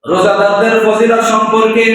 রোজাদারদের ফজিলত সম্পর্কে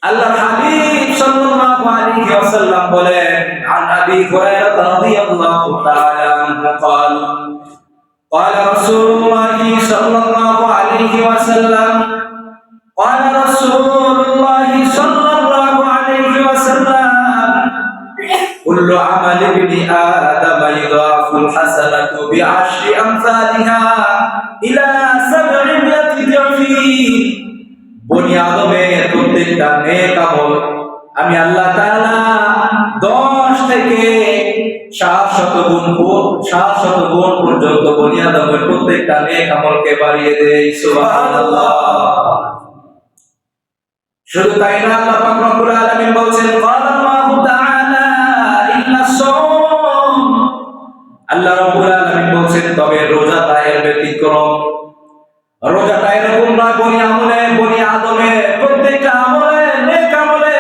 আল্লাহর হাবিব সাল্লাল্লাহু আলাইহি ওয়াসাল্লাম বলেন, আন আবি হুরায়রা রাদিয়াল্লাহু তাআলা আনহু قال قال رسول الله صلى الله عليه وسلم قال رسول الله صلى الله عليه وسلم كل عمل ابن آدم يضاعف الحسنة بعشر أمثالها إلى 700 ضعف বনি আদমের প্রত্যেকটা নেক আমল আমি আল্লাহ তাআলা 10 থেকে 700 গুণ পর্যন্ত বনি আদমের প্রত্যেকটা নেক আমলকে বাড়িয়ে দেই। সুবহানাল্লাহ। শুধু তাই না, আল্লাহ পাক রব্বুল আলামিন বলেন, ক্বালা আল্লাহু তাআলা ইন্নাস সাওম, আল্লাহ রাব্বুল আলামিন বলেন, তবে রোজাটা এর ব্যতিক্রম। রোজাটা এরকম নয়, বনি আদমের প্রত্যেকটা আমলে নেক আমলে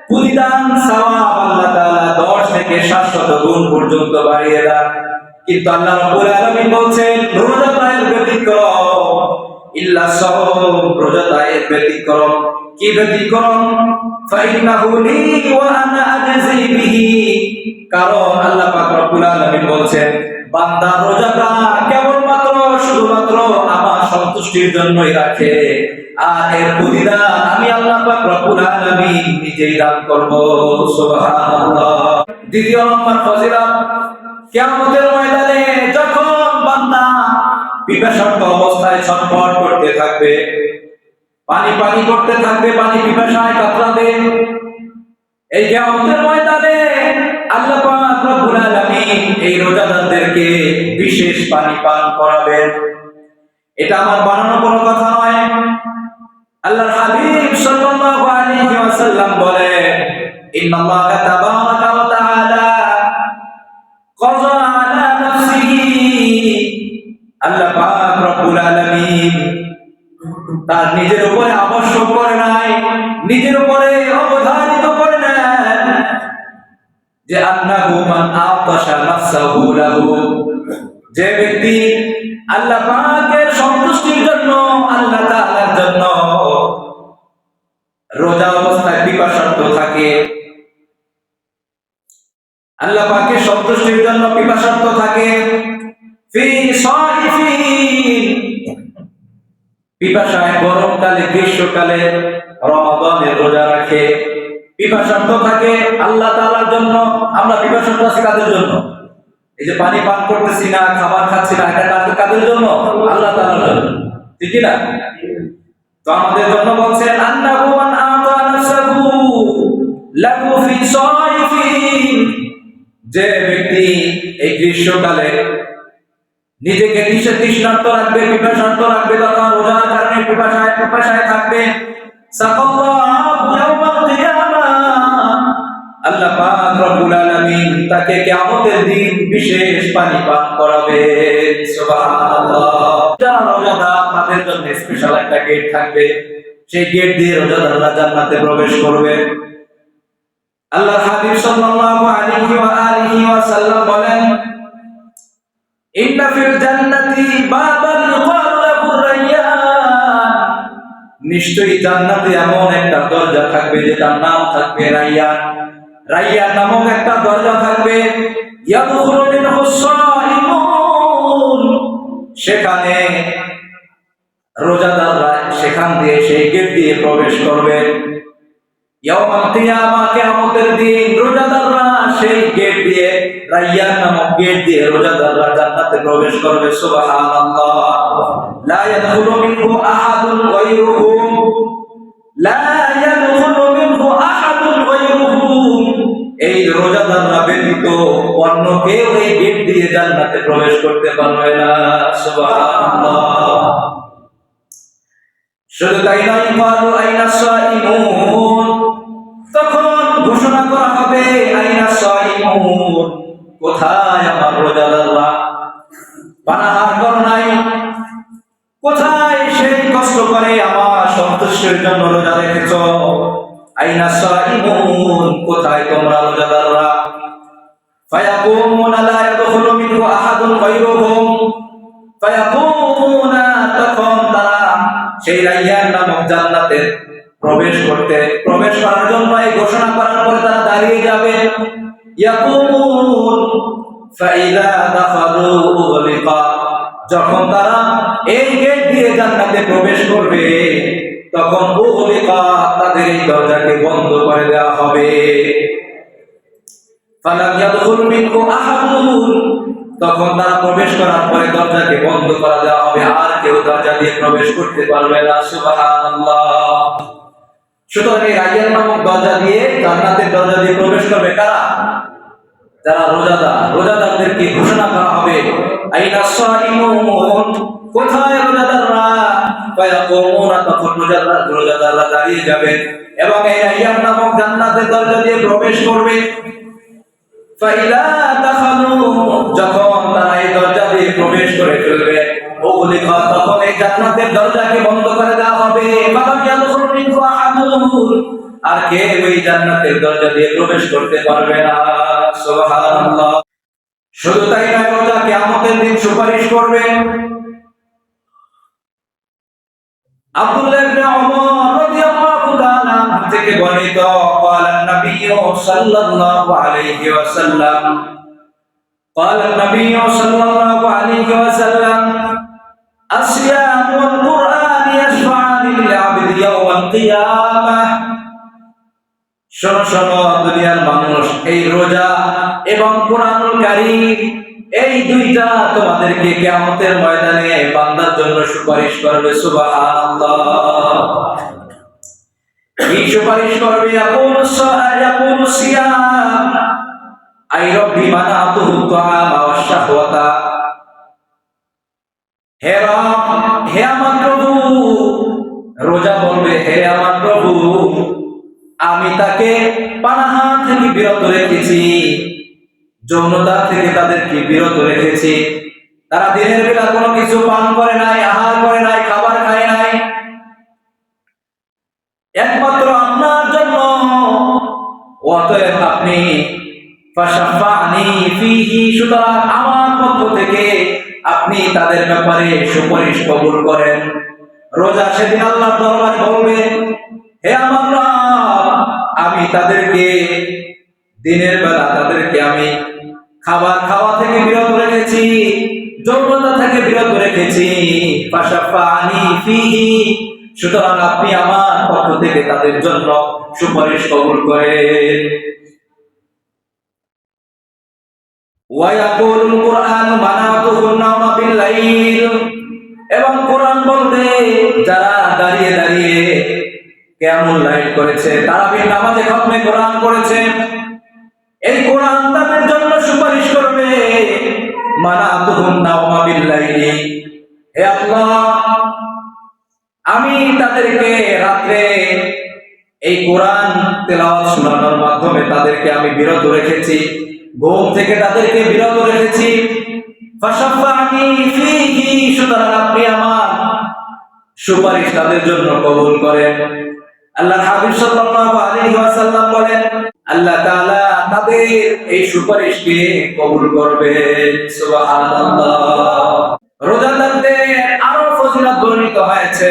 প্রতিদান সওয়াব আল্লাহ তাআলা 10 থেকে 700 গুণ পর্যন্ত বাড়িয়ে দেন। কিন্তু আল্লাহ রাব্বুল আলামিন বলেন রোজাটা এর ব্যতিক্রম। ইল্লা সাওম, রোজাটা এর ব্যতিক্রম। কি ব্যতিক্রম? ফাইন্নাহু লি ওয়া আনা আজজি বিহি, কারণ আল্লাহ পাক রব্বুল আলামিন বলেন বান্দা রোজাটা কেবলমাত্র শুধুমাত্র আমার সন্তুষ্টির জন্যই রাখে, আর এর প্রতিদান আমি আল্লাহ পাক রব্বুল আলামিন নিজেই দান করব। সুবহানাল্লাহ। দ্বিতীয় নম্বর ফজিলত, কিয়ামতের ময়দানে যখন বান্দা পিপাসার্ত অবস্থায় ছটফট করতে থাকবে, পানি করতে থাকবে, পানি পিপাসায় কাতরাবে, এই কিয়ামতের ময়দানে আল্লাহ পাক রব্বুল আলামিন এই রোজাদারদেরকে বিশেষ পানি পান করাবেন। এটা আমার বানানো কোনো কথা নয়। আল্লাহর হাবিব সাল্লাল্লাহু আলাইহি ওয়াসাল্লাম বলেন, ইন্নাল্লাহা তাবারাকা ওয়া তাআলা ক্বাযা আলা নাফসিহি, আল্লাহ পাক রব্বুল আলামিন তার নিজের উপরে আবশ্যক করে নাই, নিজের উপরে অবধারিত করে নেন যে আন্নাহু মান আতাশা নাফসাহু লাহু, যে ব্যক্তি আল্লাহ পাকের সন্তুষ্টির জন্য, আল্লাহ তাআলার জন্য রোজা অবস্থায় পিপাসার্ত থাকে, আল্লাহ পাকের সন্তুষ্টির জন্য পিপাসার্ত থাকে, ফি সাইফিন, পিপাসায় গরমকালে, গ্রীষ্মকালে, রমাদানের রোজা রাখে, পিপাসার্ত থাকে আল্লাহ তাআলার জন্য। আমরা পিপাসার্ত আছি কাদের জন্য? এই যে পানি পান করতেছি না, খাবার খাচ্ছি না, এটা কাদের জন্য? আল্লাহ তাআলার জন্য, ঠিক কি না? তো আমাদের জন্য বলছেন আন্নাহু মান আতা নাফসাহু লাহু ফি সাইফিন, যে ব্যক্তি এই গ্রীষ্মকালে নিজেকে তৃষ্ণার্ত রাখবে, পিপাসার্ত রাখবে, তথা রোজার কারণে পিপাসায় থাকবে, সাকাল্লাহু ইয়াওমাল কিয়ামাহ, আল্লাহ পাক রব্বুল আলামিন তাকে কিয়ামতের দিন বিশেষ পানি পান করাবেন। সুবহানাল্লাহ। যারা রোজাদার তাদের জন্য স্পেশাল একটা গেট থাকবে, সেই গেট দিয়ে রোজাদাররা জান্নাতে প্রবেশ করবে। আল্লাহর হাবিব সাল্লাল্লাহু আলাইহি ওয়া আলিহি ওয়াসাল্লাম বলেন, ইন্না ফিল জান্নাতি বাবান ইউকালু লাহু রায়্যান, নিশ্চয়ই জান্নাতে এমন একটা দরজা থাকবে যেটার নাম থাকবে রায়্যান। রায়্যান নামক একটা দরজা থাকবে, ইয়াদখুলু মিনহু সাইমুন, সেখানে রোজাদাররা সেখান দিয়ে, সেই গেট দিয়ে প্রবেশ করবে। ইয়াউমাল কিয়ামাহ, কিয়ামতের দিন রোজাদাররা সেই গেট দিয়ে, রায়্যান নামক গেট দিয়ে রোজাদাররা জান্নাতে প্রবেশ করবে। সুবহানাল্লাহ। লা ইয়াদখুলু মিনহু আহাদুন গায়রুহুম, লা ইয়াদখুলু মিনহু আহাদুন গায়রুহুম, এই রোজাদাররা ব্যতীত অন্য কেউ এই গেট দিয়ে জান্নাতে প্রবেশ করতে পারবে না। সুবহানাল্লাহ। শুধু তাই নয়, ক্বালু আইনা সাইমুন, তখন ঘোষণা করা হবে আইনা সাইমুন, কোথায় আমার রোজাদাররা? পানাহার করো নাই, কোথায় সেই কষ্ট করে আমার সন্তুষ্টির জন্য রোজা রেখেছো? আইনা সাইমুন, কোথায় তোমরা রোজাদাররা? ফায়াকুমুনা লা ইয়াদখুলু মিনহু আহাদুন গায়রুহুম, ফায়াকুমুনা, তখন তারা সেই রাইয়ান নামক জান্নাতে প্রবেশ করার জন্য এই ঘোষণা করার পরে তারা দাঁড়িয়ে যাবে। ইয়াকুমুন ফাইদা দাখালু উগলিকা, যখন তারা এই গেট দিয়ে জান্নাতে প্রবেশ করবে তখন উগলিকা, তাদের এই দরজাকে বন্ধ করে দেওয়া হবে। ফালাম ইয়াদখুল মিনহু আহাদুন, তখন তারা প্রবেশ করার পরে দরজাকে বন্ধ করে দেওয়া হবে, আর কেউ দরজা দিয়ে প্রবেশ করতে পারবে না। সুবহানাল্লাহ। সুতরাং এই রাইয়ান নামক দরজা দিয়ে, জান্নাতের দরজা দিয়ে প্রবেশ করবে কারা? যারা রোজাদার। রোজাদারদেরকে ঘোষণা করা হবে, আইনা সাইমুন, কোথায় রোজাদাররা? ফায়াকুমুনা, তখন রোজাদাররা দাঁড়িয়ে যাবে এবং এই রাইয়ান নামক জান্নাতের দরজা দিয়ে প্রবেশ করবে। ফাইদা দাখালু, যখন তারা এই দরজা দিয়ে প্রবেশ করে ফেলবে, উগলিকা, তখন এই জান্নাতের দরজাকে বন্ধ করে দেওয়া হবে। ফালাম ইয়াদখুল মিনহু আহাদুন, আর কেউ এই জান্নাতের দরজা দিয়ে প্রবেশ করতে পারবে না। সুবহানাল্লাহ। শুধু তাই নয়, রোজা কিয়ামতের দিন সুপারিশ করবে। আব্দুল্লাহ ইবনে ওমর রাদিয়াল্লাহু তাআলা থেকে বর্ণিত, قال النبي صلى الله عليه وسلم قال النبي صلى الله عليه وسلم الصيام والقرآن يشفعان للعبد يوم القيامة। শোনো শোনো দুনিয়ার মানুষ, এই রোজা এবং কোরআনুল কারীম, এই দুইটা তোমাদেরকে কিয়ামতের ময়দানে বান্দার জন্য সুপারিশ করবে। সুবহানাল্লাহ। কি সুপারিশ করবে? ইয়াকুলু সিয়াম আই রব্বি মানাতুহু তাআমা ওয়াশ শাহওয়াতা, হে রব, হে আমার প্রভু। রোজা বলবে, হে আমার প্রভু, আমি তাকে পানাহার থেকে বিরত রেখেছি, যৌনতা থেকে তাদেরকে বিরত রেখেছি। তারা দিনের বেলা কোনো কিছু পান করে নাই, আহার করে নাই, খাবার খায় নাই, একমাত্র আপনার জন্য। অতএব আপনি ফাশাফানি ফিহি, সুতরাং আমার পক্ষ থেকে আপনি তাদের ব্যাপারে সুপারিশ কবুল করেন। রোজা সেদিন আল্লাহর দরবারে বলবে, হে আমার রব, আমি তাদেরকে দিনের বেলা তাদেরকে আমি খাবার খাওয়া থেকে বিরত রেখেছি, যৌনতা থেকে বিরত রেখেছি। ফাশাফানি ফিহি, সুতরাং আপনি আমার পক্ষ থেকে তাদের জন্য সুপারিশ কবুল করেন। ওয়ায়াকুলুল কুরআন মানাতুহুন নাওমা বিল লাইল, এবং কোরআন বলবে, যারা দাঁড়িয়ে দাঁড়িয়ে কিয়ামুল লাইল করেছে, তারাবির নামাজে খতমে কোরআন করেছে, এই কোরআন তাদের জন্য সুপারিশ করবে। মানাতুহুন নাওমা বিল লাইলি, হে আল্লাহ, আমি তাদেরকে রাতে এই কোরআন তেলাওয়াত শোনানোর মাধ্যমে তাদেরকে আমি বিরত রেখেছি, ঘুম থেকে তাদেরকে বিরত রেখেছি। ফাশাফানি ফিহি, সুতরাং আপনি আমার সুপারিশ তাদের জন্য কবুল করেন। আল্লাহর হাবিব সাল্লাল্লাহু আলাইহি ওয়াসাল্লাম বলেন, আল্লাহ তাআলা তাদের এই সুপারিশকে কবুল করবেন। সুবহানাল্লাহ। রোজাদারদের আরো ফজিলত বর্ণিত হয়েছে,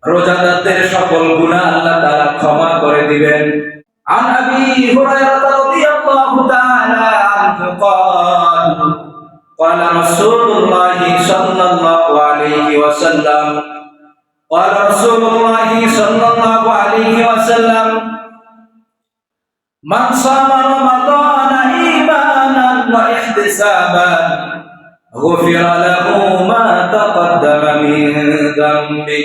রোজাদারদের সকল গুনাহ আল্লাহ তাআলা ক্ষমা করে দিবেন। عن أبي هريرة رضي الله تعالى عنه قال رسول الله صلى الله عليه وسلم قال رسول الله صلى الله عليه وسلم من صام رمضان إيمانا واحتسابا غفر له ما تقدم من ذنبه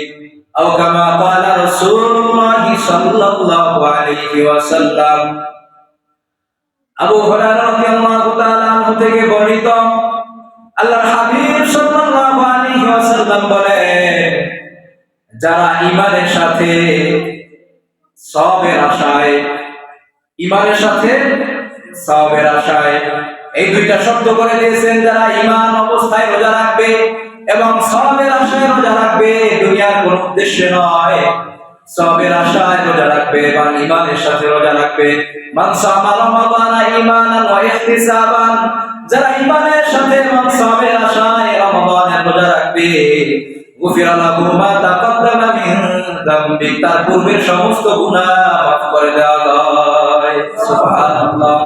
أو كما قال رسول الله صلى الله عليه وسلم। আবু হুরায়রা রাদিয়াল্লাহু তাআলা আনহু থেকে বর্ণিত, আল্লাহর হাবিব সাল্লাল্লাহু আলাইহি ওয়াসাল্লাম বলেন, যারা ঈমানের সাথে সওয়াবের আশায়, ঈমানের সাথে সওয়াবের আশায়, এই দুইটা শব্দ করে দিয়েছেন, যারা ঈমান অবস্থায় রোজা রাখবে এবং সওয়াবের আশায় রোজা রাখবে, দুনিয়ার কোনো উদ্দেশ্যে নয়, সওয়াবের আশায় রোজা রাখবে এবং ঈমানের সাথে রোজা রাখবে। মান সামা রমাদান ঈমানান ওয়া ইহতিসাবান, যারা ঈমানের সাথে এবং সওয়াবের আশায় রমাদানের রোজা রাখবে গুফিরা লাহু মা তাকাদ্দামা মিন যামবি, তার পূর্বের সমস্ত গুনাহ মাফ করে দেওয়া হয়। সুবহানাল্লাহ।